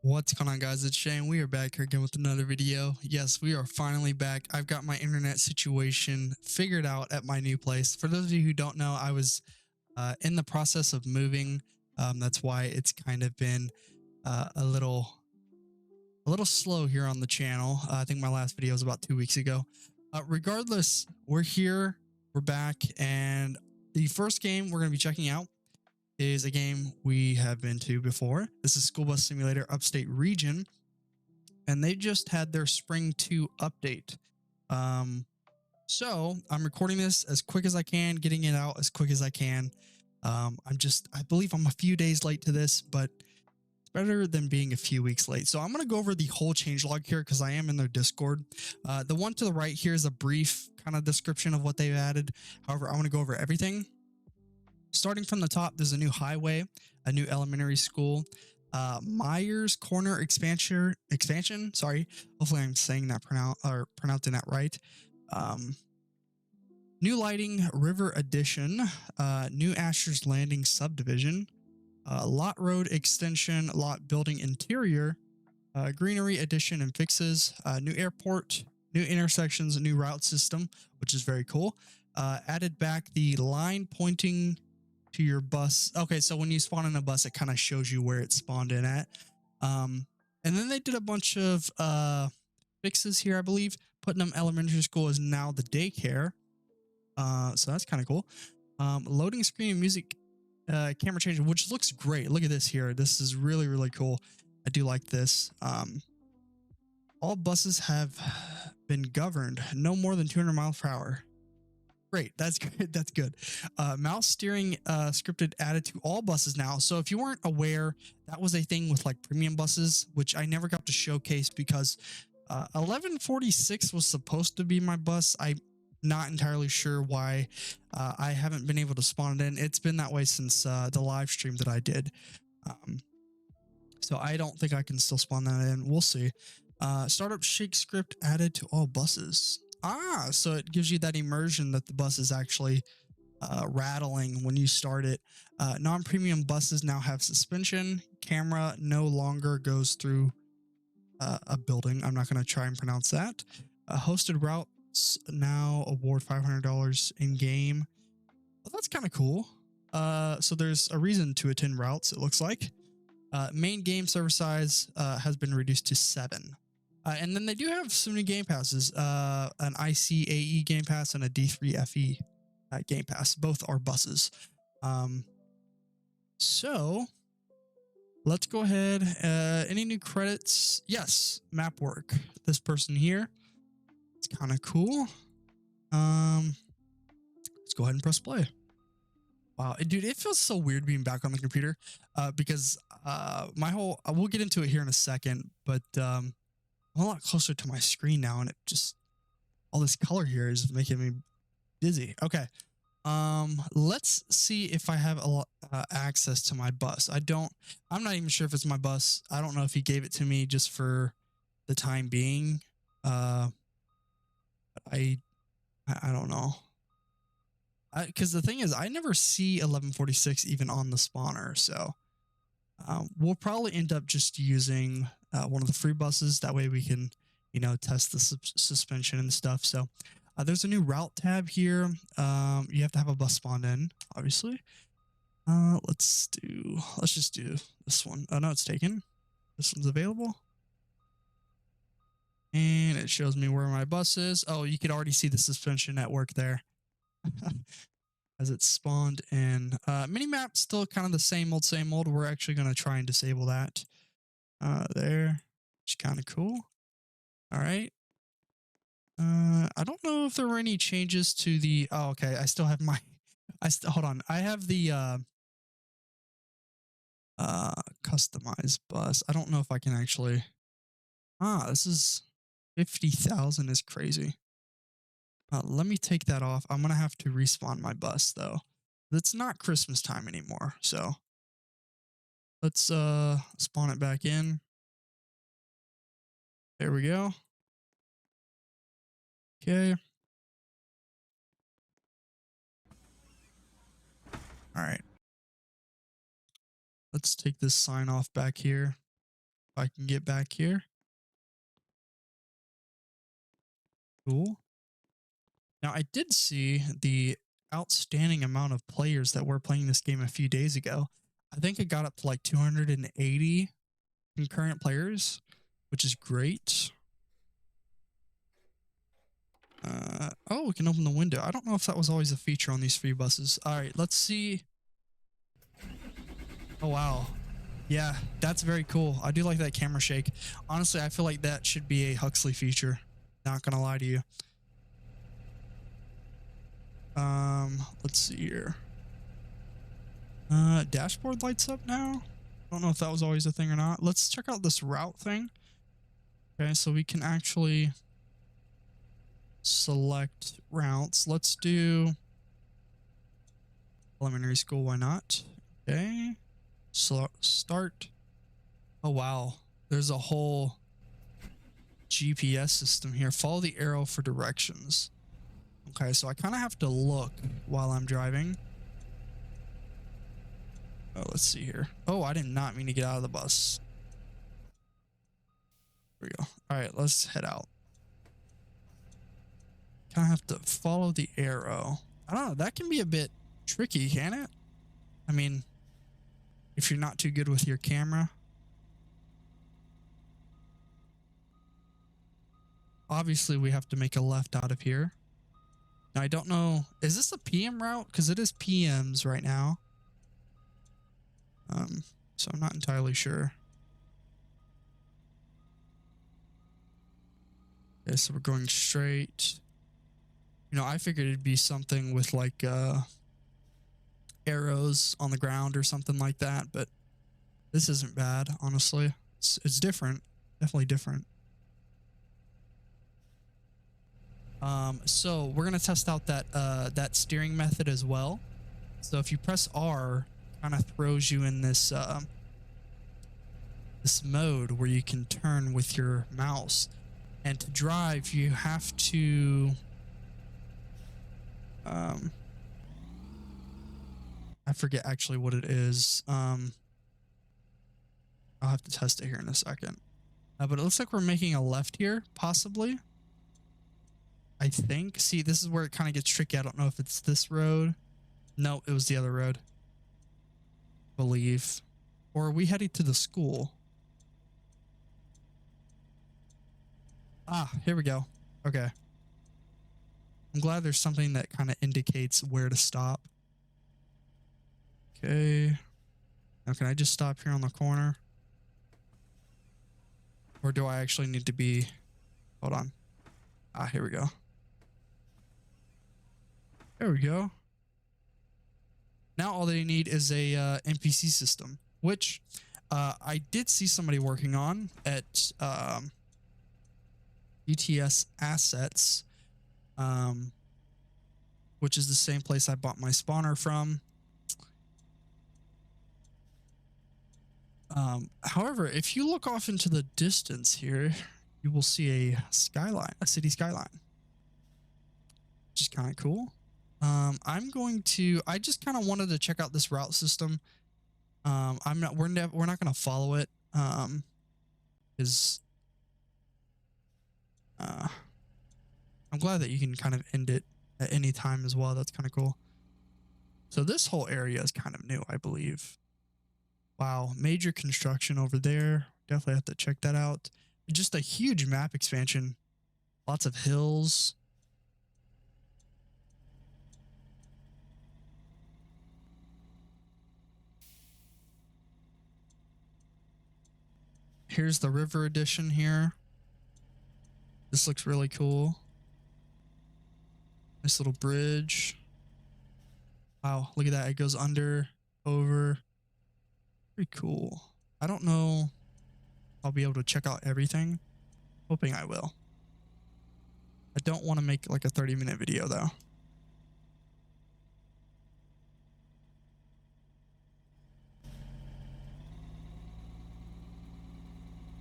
What's going on, guys? It's Shane. We are back here again with another video. Yes, we are finally back. I've got my internet situation figured out at my new place. For those of you who don't know, I was in the process of moving. That's why it's kind of been a little slow here on the channel. I think my last video was about 2 weeks ago. Regardless, we're here, we're back, and the first game we're going to be checking out is a game we have been to before. This is School Bus Simulator Upstate region, and they just had their Spring 2 update. So I'm recording this as quick as I can, getting it out as quick as I can. I believe I'm a few days late to this, but it's better than being a few weeks late. So I'm going to go over the whole changelog here because I am in their Discord. The one to the right here is a brief kind of description of what they've added. However, I want to go over everything. Starting from the top, there's a new highway, a new elementary school, Myers Corner expansion. Sorry, hopefully I'm saying that pronouncing that right. New lighting, River Addition, new Asher's Landing subdivision, lot road extension, lot building interior, greenery addition and fixes, new airport, new intersections, new route system, which is very cool. Added back the line pointing to your bus. Okay, so when you spawn in a bus, it kind of shows you where it spawned in at. And then they did a bunch of fixes here, I believe. Putnam Elementary School is now the daycare. So that's kind of cool. Loading screen and music camera change, which looks great. Look at this here. This is really, really cool. I do like this. All buses have been governed no more than 200 miles per hour. Great, that's good. That's good. Mouse steering scripted added to all buses now. So if you weren't aware, that was a thing with like premium buses, which I never got to showcase because 1146 was supposed to be my bus. I'm not entirely sure why I haven't been able to spawn it in. It's been that way since the live stream that I did. So I don't think I can still spawn that in. We'll see. Startup shake script added to all buses. So it gives you that immersion that the bus is actually rattling when you start it. Non-premium buses now have suspension. Camera no longer goes through a building. I'm not going to try and pronounce that. Hosted routes now award $500 in game. Well, that's kind of cool. So there's a reason to attend routes, it looks like. Main game server size has been reduced to 7. And then they do have some new game passes, an ICAE game pass and a D3FE game pass. Both are buses. So let's go ahead. Any new credits? Yes, map work. This person here. It's kind of cool. Let's go ahead and press play. Wow, dude, it feels so weird being back on the computer because we'll get into it here in a second, but I'm a lot closer to my screen now, and it just, all this color here is making me dizzy. Okay. Let's see if I have access to my bus. I'm not even sure if it's my bus. I don't know if he gave it to me just for the time being. I don't know. Because the thing is, I never see 1146 even on the spawner, so we'll probably end up just using one of the free buses. That way we can, test the suspension and stuff. So there's a new route tab here. You have to have a bus spawned in, obviously. Let's just do this one. Oh no, it's taken. This one's available. And it shows me where my bus is. Oh, you could already see the suspension at work there. As it spawned in. Minimap still kind of the same old. We're actually going to try and disable that there, which is kind of cool. All right. I don't know if there were any changes to the, oh, okay. I still have my, hold on. I have the customized bus. I don't know if I can actually, this is 50,000 is crazy. Let me take that off. I'm going to have to respawn my bus, though. It's not Christmas time anymore, so let's spawn it back in. There we go. Okay. All right. Let's take this sign off back here. I can get back here. Cool. Now, I did see the outstanding amount of players that were playing this game a few days ago. I think it got up to like 280 concurrent players, which is great. Oh, we can open the window. I don't know if that was always a feature on these free buses. All right, let's see. Oh, wow. Yeah, that's very cool. I do like that camera shake. Honestly, I feel like that should be a Huxley feature. Not gonna lie to you. Let's see here. Dashboard lights up now. Don't know if that was always a thing or not. Let's check out this route thing. Okay, so we can actually select routes. Let's do elementary school. Why not? Okay. So start. Oh, wow. There's a whole GPS system here. Follow the arrow for directions. Okay, so I kind of have to look while I'm driving. Oh, let's see here. Oh, I did not mean to get out of the bus. There we go. All right, let's head out. Kind of have to follow the arrow. I don't know. That can be a bit tricky, can it? I mean, if you're not too good with your camera. Obviously, we have to make a left out of here. Now, I don't know. Is this a PM route? Because it is PMs right now. So I'm not entirely sure. Okay, so we're going straight. You know, I figured it'd be something with like arrows on the ground or something like that, but this isn't bad, honestly. It's different. Definitely different. So we're gonna test out that that steering method as well. So if you press R, kind of throws you in this this mode where you can turn with your mouse, and to drive you have to I forget actually what it is. I'll have to test it here in a second. But it looks like we're making a left here, possibly. I think. See, this is where it kind of gets tricky. I don't know if it's this road. No, it was the other road. I believe. Or are we heading to the school? Ah, here we go. Okay. I'm glad there's something that kind of indicates where to stop. Okay. Now, can I just stop here on the corner? Or do I actually need to be... Hold on. Ah, here we go. There we go. Now all they need is a NPC system, which I did see somebody working on at UTS Assets, which is the same place I bought my spawner from. However, if you look off into the distance here, you will see a skyline, a city skyline, which is kind of cool. I just kind of wanted to check out this route system. We're not going to follow it. Is I'm glad that you can kind of end it at any time as well. That's kind of cool. So this whole area is kind of new, I believe. Wow, major construction over there. Definitely have to check that out. Just a huge map expansion. Lots of hills. Here's the river edition here. This looks really cool. Nice little bridge. Wow, look at that. It goes under, over. Pretty cool. I don't know if I'll be able to check out everything. Hoping I will. I don't want to make like a 30-minute video though.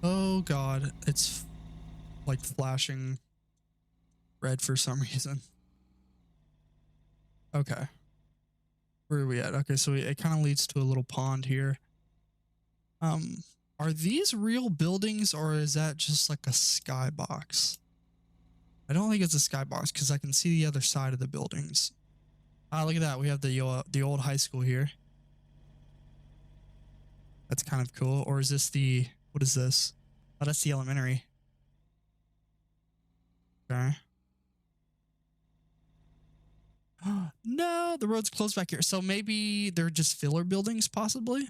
Oh god, it's like flashing red for some reason. Okay. Where are we at? Okay, so it kind of leads to a little pond here. Our Are these real buildings or is that just like a skybox? I don't think it's a skybox because I can see the other side of the buildings. Ah, look at that. We have the old high school here. That's kind of cool. Or is this the, what is this? Oh, that's the elementary. Okay. No, the road's closed back here. So maybe they're just filler buildings, possibly.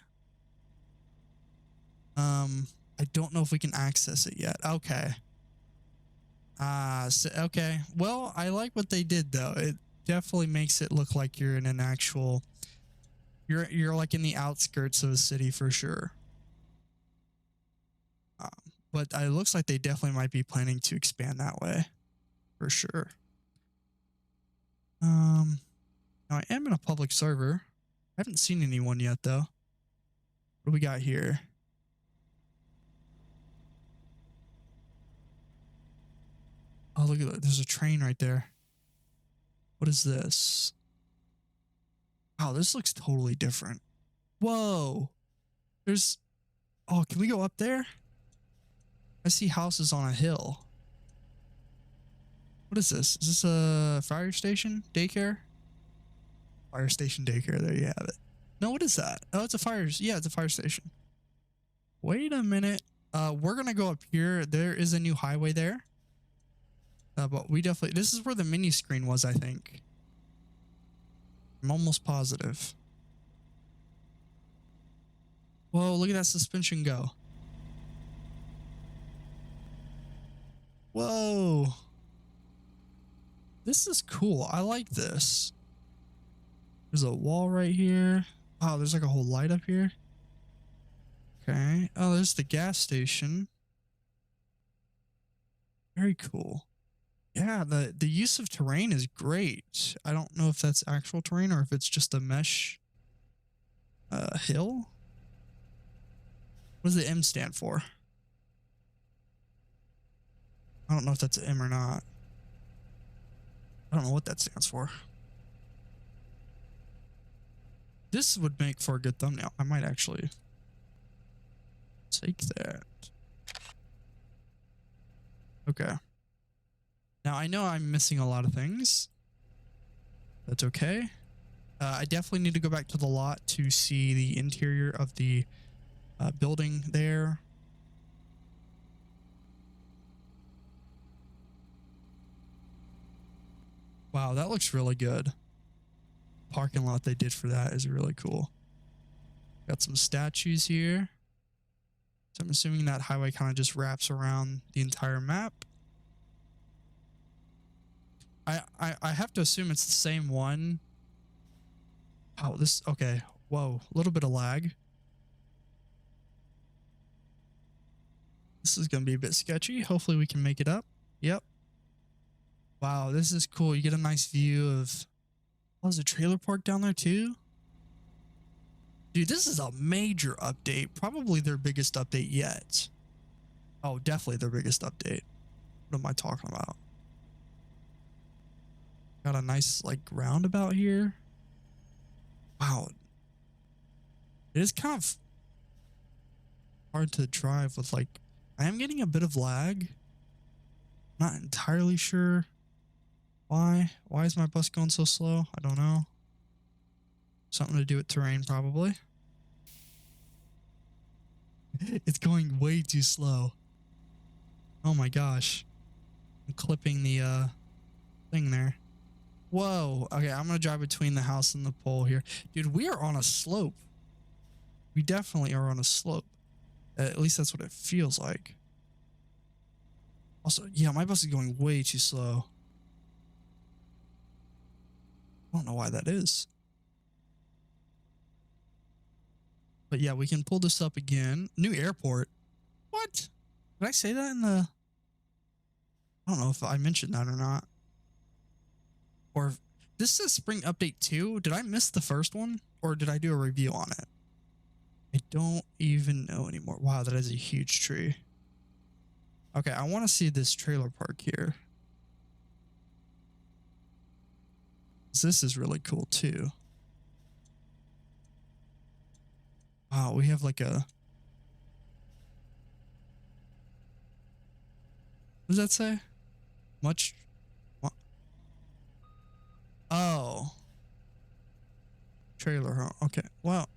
I don't know if we can access it yet. Okay. So, okay. Well, I like what they did though. It definitely makes it look like you're in an actual. You're like in the outskirts of a city for sure. But it looks like they definitely might be planning to expand that way, for sure. Now I am in a public server. I haven't seen anyone yet though. What do we got here? Oh, look at that. There's a train right there. What is this? Wow, this looks totally different. Whoa. There's... Oh, can we go up there? I see houses on a hill. What is this? Is this a fire station? Daycare? Fire station daycare. There you have it. No, what is that? Oh, it's a fire... Yeah, it's a fire station. Wait a minute. We're going to go up here. There is a new highway there. But we definitely... This is where the mini screen was, I think. I'm almost positive. Whoa, look at that suspension go. Whoa. This is cool. I like this. There's a wall right here. Oh, there's like a whole light up here. Okay. Oh, there's the gas station. Very cool. Yeah, the use of terrain is great. I don't know if that's actual terrain or if it's just a mesh hill. What does the M stand for? I don't know if that's an M or not. I don't know what that stands for. This would make for a good thumbnail. I might actually take that. Okay. Now I know I'm missing a lot of things. That's okay. I definitely need to go back to the lot to see the interior of the building there. Wow, that looks really good. Parking lot they did for that is really cool. Got some statues here. So I'm assuming that highway kind of just wraps around the entire map. I have to assume it's the same one. Oh, this, okay. Whoa, a little bit of lag. This is going to be a bit sketchy. Hopefully we can make it up. Yep. Wow, this is cool. You get a nice view of... Oh, there's a trailer park down there too? Dude, this is a major update. Probably their biggest update yet. Oh, definitely their biggest update. What am I talking about? Got a nice, like, roundabout here. Wow. It is kind of hard to drive with, like... I am getting a bit of lag. Not entirely sure why. Why is my bus going so slow? I don't know. Something to do with terrain, probably. It's going way too slow. Oh my gosh. I'm clipping the thing there. Whoa. Okay, I'm going to drive between the house and the pole here. Dude, we are on a slope. We definitely are on a slope. At least that's what it feels like. Also, yeah, my bus is going way too slow. I don't know why that is. But yeah, we can pull this up again. New airport. What? Did I say that in the... I don't know if I mentioned that or not. Or this says spring update 2. Did I miss the first one? Or did I do a review on it? I don't even know anymore. Wow, that is a huge tree. Okay, I want to see this trailer park here. This is really cool too. Wow, we have like a What does that say? Much. What? Oh, trailer home. Okay. Well,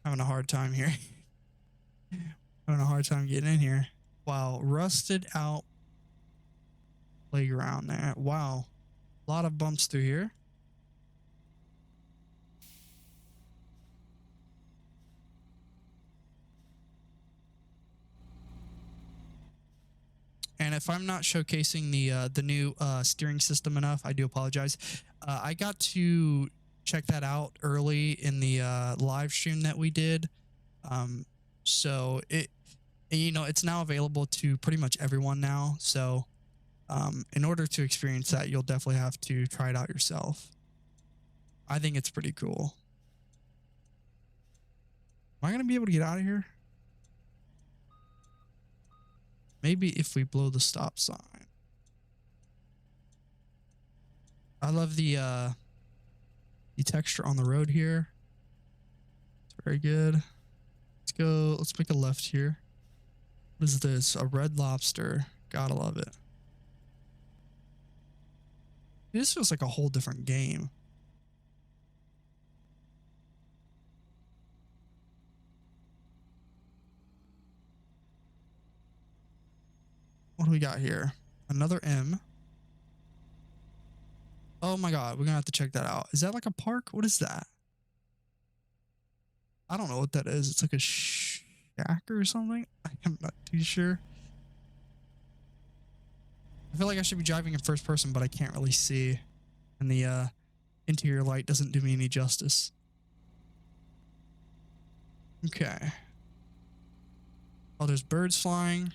having a hard time here. Having a hard time getting in here. Wow. Rusted out playground there. Wow. A lot of bumps through here. And if I'm not showcasing the new steering system enough, I do apologize. I got to check that out early in the live stream that we did. So it's now available to pretty much everyone now. So in order to experience that, you'll definitely have to try it out yourself. I think it's pretty cool. Am I going to be able to get out of here? Maybe if we blow the stop sign. I love the texture on the road here. It's very good. Let's go. Let's make a left here. What is this? A Red Lobster. Gotta love it. This feels like a whole different game. What do we got here? Another M. Oh my God, we're gonna have to check that out. Is that like a park? What is that? I don't know what that is. It's like a shack or something. I'm not too sure. I feel like I should be driving in first person, but I can't really see. And the interior light doesn't do me any justice. Okay. Oh, there's birds flying.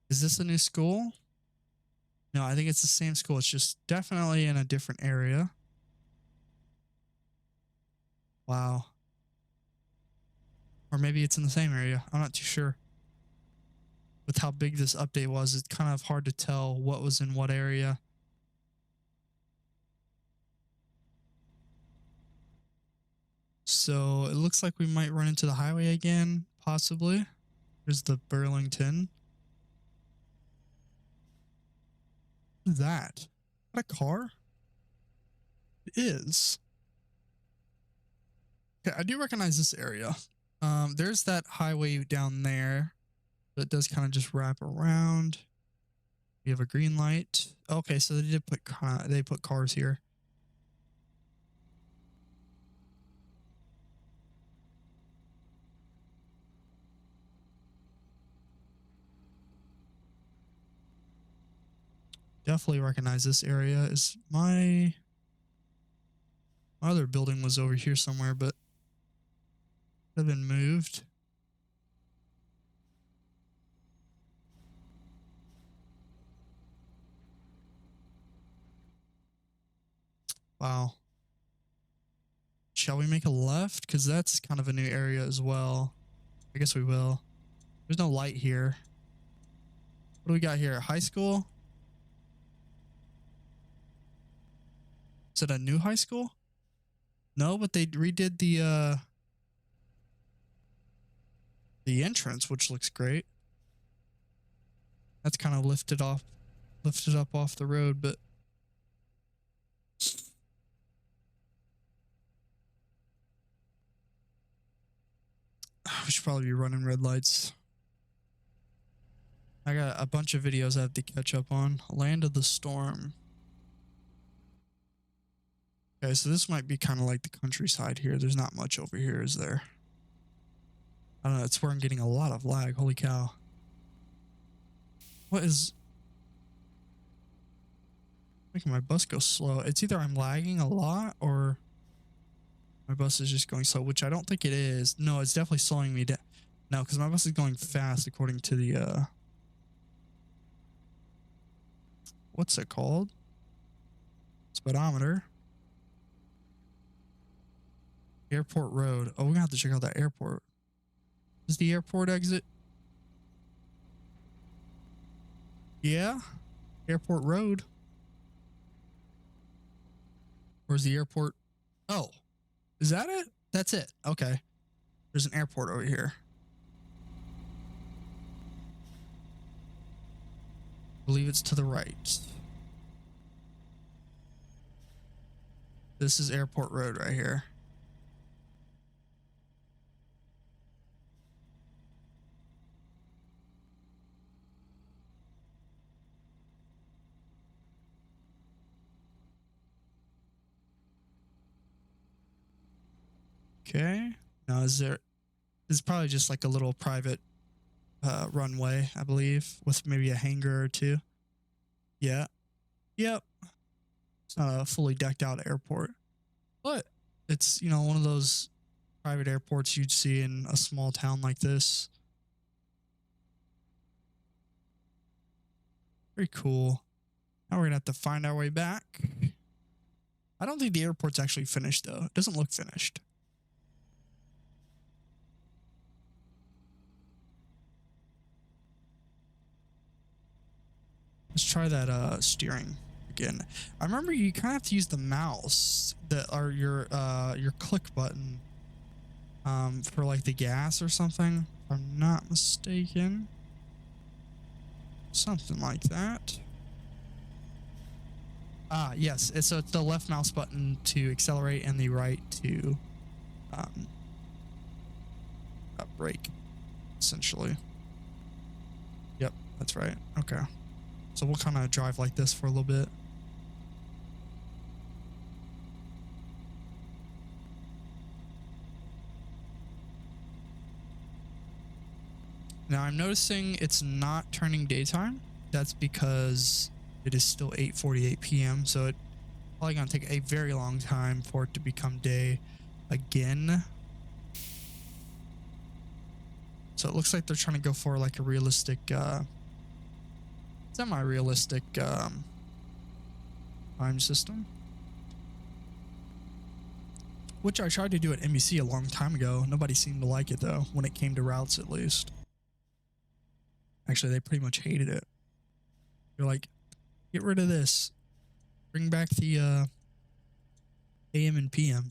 Is this a new school? No, I think it's the same school. It's just definitely in a different area. Wow. Or maybe it's in the same area. I'm not too sure. With how big this update was, it's kind of hard to tell what was in what area. So it looks like we might run into the highway again, possibly. There's the Burlington. What is that? Is that a car? It is. Okay, I do recognize this area. There's that highway down there that does kind of just wrap around. We have a green light. Okay, so they did put cars here. Definitely recognize this area. Is my other building was over here somewhere, but have been moved. Wow. Shall we make a left? Because that's kind of a new area as well. I guess we will. There's no light here. What do we got here? High school? Is it a new high school? No, but they redid the entrance, which looks great. That's kind of lifted up off the road, but we should probably be running red lights. I got a bunch of videos I have to catch up on. Land of the Storm. Okay, so this might be kind of like the countryside here. There's not much over here, is there? I don't know. It's where I'm getting a lot of lag. Holy cow. What is making my bus go slow? It's either I'm lagging a lot or my bus is just going slow, which I don't think it is. No, it's definitely slowing me down. No, because my bus is going fast according to the what's it called? Speedometer. Airport Road. Oh, we're gonna have to check out that airport. Is the airport exit? Yeah. Airport Road. Where's the airport? Oh, is that it? That's it. Okay. There's an airport over here. I believe it's to the right. This is Airport Road right here. Okay. Now is there... It's probably just like a little private runway, I believe, with maybe a hangar or two. Yeah. Yep. It's not a fully decked out airport, but it's, you know, one of those private airports you'd see in a small town like this. Very cool. Now we're gonna have to find our way back. I don't think the airport's actually finished though. It doesn't look finished. Let's try that steering again. I remember you kind of have to use the mouse or your click button for like the gas or something, if I'm not mistaken. Something like that. Ah, yes. So it's the left mouse button to accelerate and the right to brake, essentially. Yep, that's right. Okay. So we'll kind of drive like this for a little bit. Now I'm noticing it's not turning daytime. That's because it is still 8:48 p.m. So it's probably going to take a very long time for it to become day again. So it looks like they're trying to go for like a realistic, semi-realistic time system. Which I tried to do at NBC a long time ago. Nobody seemed to like it though, when it came to routes at least. Actually, they pretty much hated it. They're like, get rid of this. Bring back the AM and PM.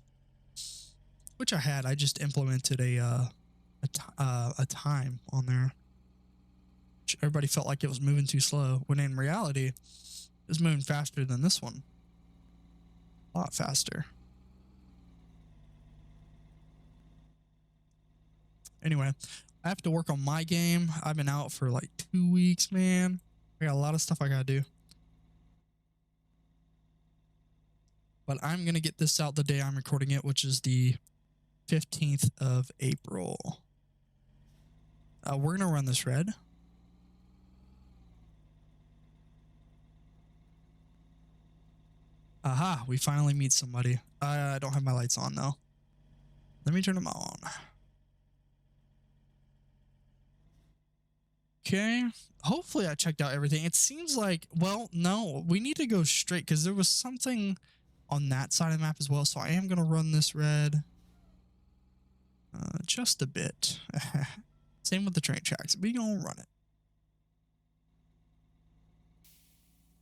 Which I had. I just implemented a time on there. Which everybody felt like it was moving too slow, when in reality, it was moving faster than this one. A lot faster. Anyway, I have to work on my game. I've been out for like 2 weeks, man. I got a lot of stuff I gotta do. But I'm gonna get this out the day I'm recording it, which is the 15th of April. We're gonna run this red. Aha, we finally meet somebody. I don't have my lights on though. Let me turn them on. Okay, hopefully I checked out everything. It seems like, well, no, we need to go straight because there was something on that side of the map as well. So I am going to run this red just a bit. Same with the train tracks. We going to run it.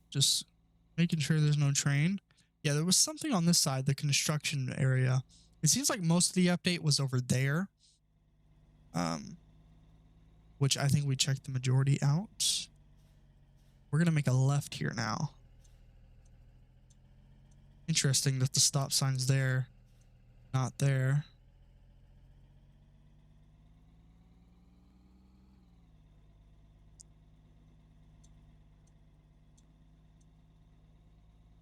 Just making sure there's no train. Yeah, there was something on this side, the construction area. It seems like most of the update was over there. Which I think we checked the majority out. We're going to make a left here now. Interesting that the stop sign's there, not there.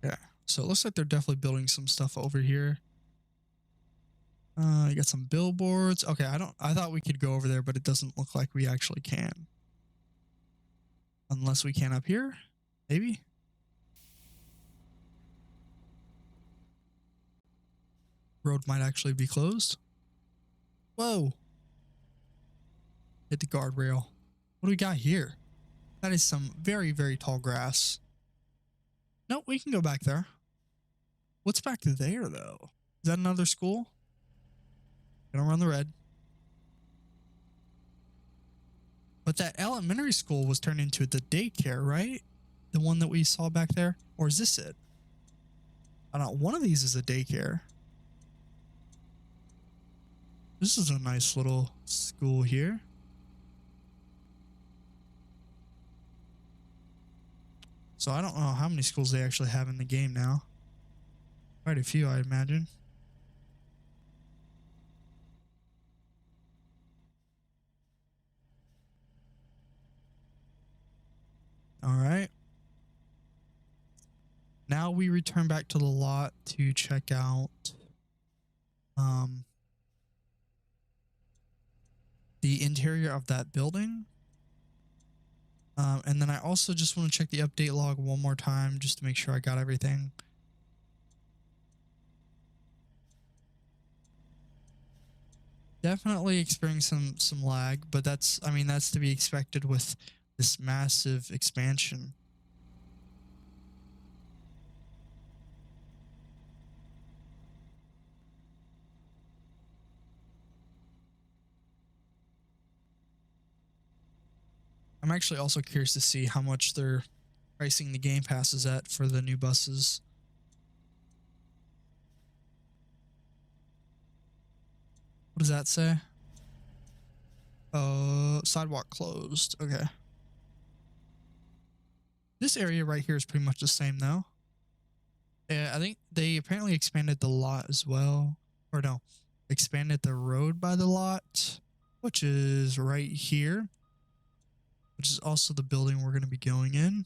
Yeah, so it looks like they're definitely building some stuff over here. You got some billboards. Okay, I thought we could go over there, but it doesn't look like we actually can. Unless we can up here, maybe. Road might actually be closed. Whoa. Hit the guardrail. What do we got here? That is some very, very tall grass. No, we can go back there. What's back there, though? Is that another school? Gonna run the red. But that elementary school was turned into the daycare, right? The one that we saw back there? Or is this it? I don't know. One of these is a daycare. This is a nice little school here. So I don't know how many schools they actually have in the game now. Quite a few, I imagine. All right. Now we return back to the lot to check out um, the interior of that building. And then I also just want to check the update log one more time just to make sure I got everything. Definitely experiencing some lag, but that's, I mean, that's to be expected with this massive expansion. I'm actually also curious to see how much they're pricing the game passes at for the new buses. What does that say? Sidewalk closed. Okay. This area right here is pretty much the same though. Yeah, I think they apparently expanded the lot as well. Or no, expanded the road by the lot, which is right here, which is also the building we're going to be going in.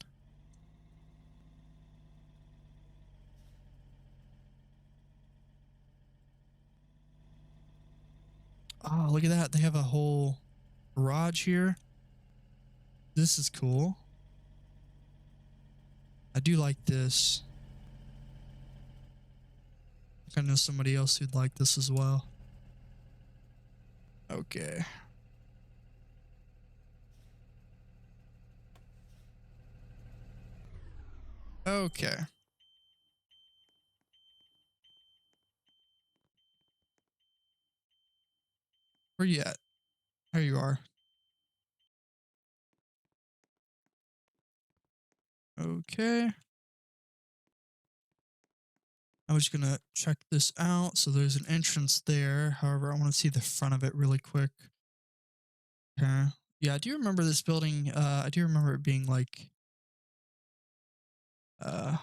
Oh, look at that. They have a whole garage here. This is cool. I do like this. I know somebody else who'd like this as well. Okay. Okay. Where you at? There you are. Okay. I'm just going to check this out. So there's an entrance there. However, I want to see the front of it really quick. Okay. Yeah, I do remember this building. I do remember it being like uh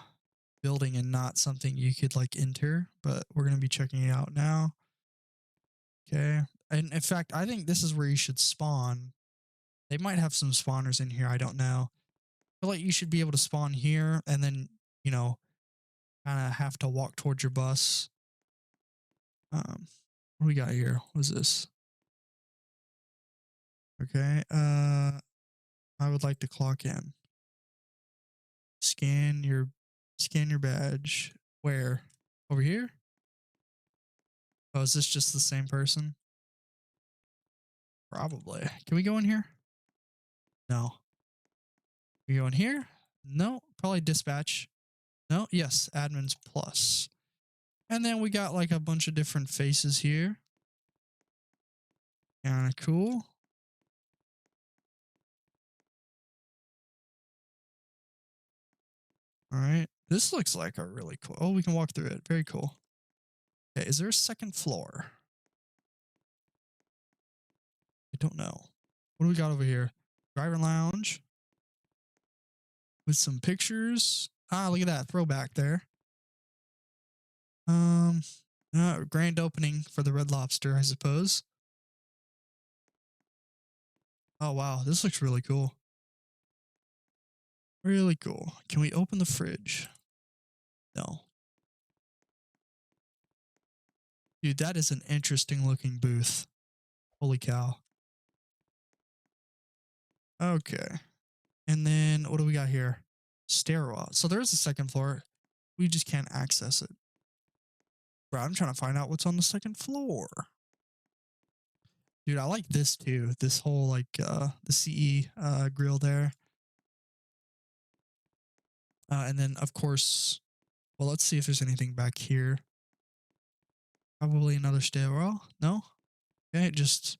building and not something you could like enter, but we're going to be checking it out now. Okay. And in fact, I think this is where you should spawn. They might have some spawners in here. I don't know. I feel like you should be able to spawn here and then, you know, kind of have to walk towards your bus. What do we got here? What is this? Okay. I would like to clock in. Scan your badge. Where? Over here? Oh, is this just the same person? Probably. Can we go in here? No. We go in here? No. Probably dispatch. No. Yes. Admins plus. And then we got like a bunch of different faces here. Kind of cool. All right. This looks like a really cool. Oh, we can walk through it. Very cool. Okay. Is there a second floor? I don't know. What do we got over here? Driver lounge with some pictures. Ah, look at that throwback there. Grand opening for the Red Lobster, I suppose. Oh wow, this looks really cool. Really cool. Can we open the fridge? No. Dude, that is an interesting looking booth. Holy cow. Okay. And then what do we got here? Stairwell. So there's a second floor. We just can't access it. Bro, I'm trying to find out what's on the second floor. Dude, I like this too. This whole like the CE grill there. And then of course, well, let's see if there's anything back here. Probably another stairwell. No? Okay, just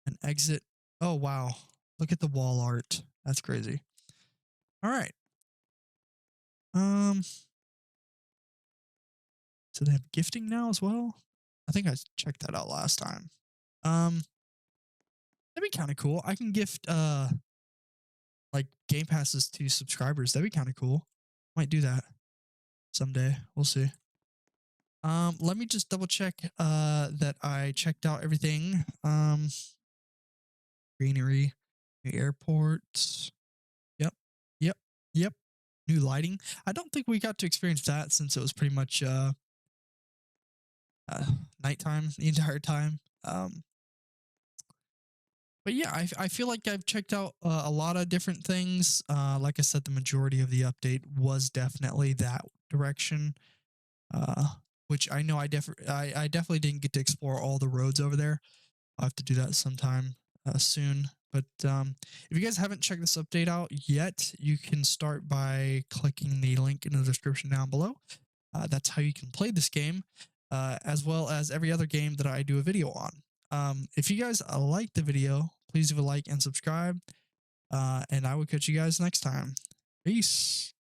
an exit. Oh wow. Look at the wall art. That's crazy. All right. So they have gifting now as well. I think I checked that out last time. Um, that'd be kind of cool. I can gift like game passes to subscribers. That'd be kind of cool. Might do that someday. We'll see. Let me just double check that I checked out everything. Greenery, new airports. Yep. Yep. Yep. New lighting. I don't think we got to experience that since it was pretty much uh nighttime the entire time. But yeah, I feel like I've checked out a lot of different things. Like I said, the majority of the update was definitely that direction. Uh, which I know I definitely didn't get to explore all the roads over there. I'll have to do that sometime soon. But if you guys haven't checked this update out yet, you can start by clicking the link in the description down below. That's how you can play this game, as well as every other game that I do a video on. If you guys like the video, please leave a like and subscribe. And I will catch you guys next time. Peace.